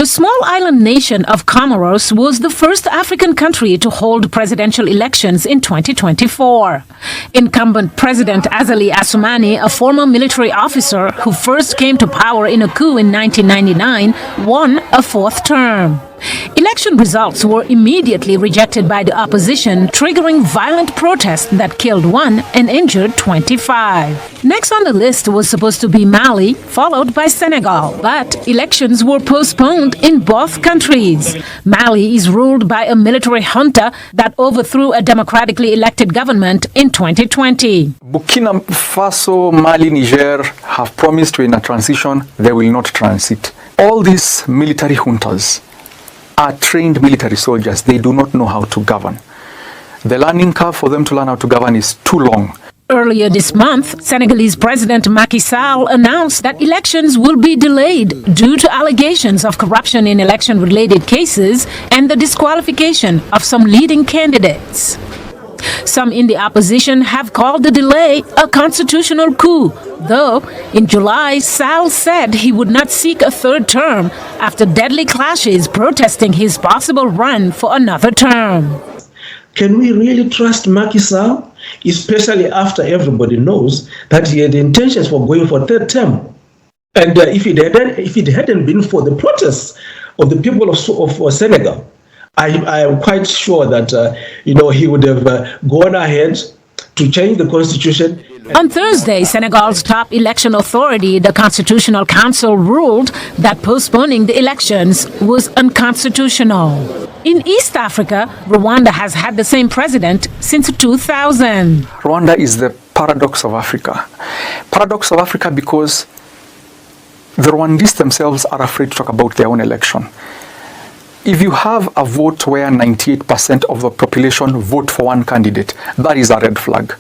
small island nation of Comoros was the first African country to hold presidential elections in 2024. Incumbent President Azali Assoumani, a former military officer who first came to power in a coup in 1999, won a fourth term. Election results were immediately rejected by the opposition, triggering violent protests that killed 1 and injured 25. Next on the list was supposed to be Mali, followed by Senegal, but elections were postponed in both countries. Mali is ruled by a military junta that overthrew a democratically elected government in 2020. Burkina Faso, Mali, Niger have promised to in a transition they will not transit. All these military juntas are trained military soldiers. They do not know how to govern. The learning curve for them to learn how to govern is too long. Earlier this month, Senegalese President Macky Sall announced that elections will be delayed due to allegations of corruption in election-related cases and the disqualification of some leading candidates. Some in the opposition have called the delay a constitutional coup, though in July, Sall said he would not seek a third term after deadly clashes protesting his possible run for another term. Can we really trust Macky Sall, especially after everybody knows that he had intentions for going for a third term? And if it hadn't been for the protests of the people of Senegal, I am quite sure that he would have gone ahead to change the constitution. On Thursday, Senegal's top election authority, the Constitutional Council, ruled that postponing the elections was unconstitutional. In East Africa, Rwanda has had the same president since 2000. Rwanda is the paradox of Africa. Paradox of Africa because the Rwandese themselves are afraid to talk about their own election. If you have a vote where 98% of the population vote for one candidate, that is a red flag.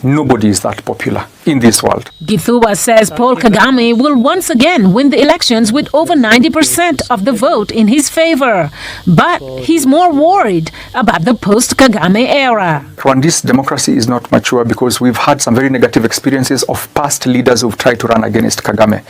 Nobody is that popular in this world. Githuba says Paul Kagame will once again win the elections with over 90% of the vote in his favor. But he's more worried about the post-Kagame era. Rwanda's democracy is not mature because we've had some very negative experiences of past leaders who've tried to run against Kagame.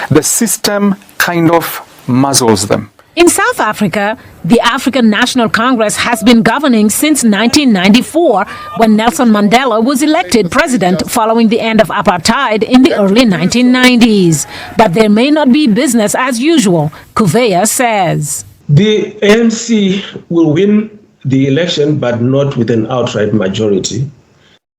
The system kind of muzzles them. In South Africa, the African National Congress has been governing since 1994, when Nelson Mandela was elected president following the end of apartheid in the early 1990s. But there may not be business as usual, Kuvea says. The ANC will win the election, but not with an outright majority.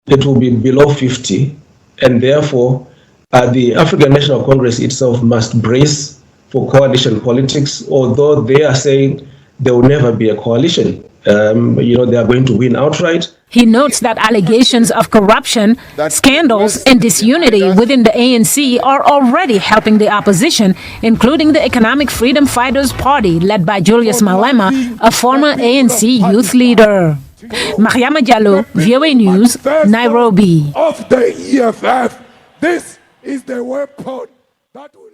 It will be below 50, and therefore the African National Congress itself must brace for coalition politics, although they are saying there will never be a coalition. They are going to win outright. He notes that allegations of corruption, scandals, and disunity within the ANC are already helping the opposition, including the Economic Freedom Fighters Party, led by Julius Malema, a former ANC youth leader. Mariama Diallo, VOA News, Nairobi. Of the EFF, this is the weapon that will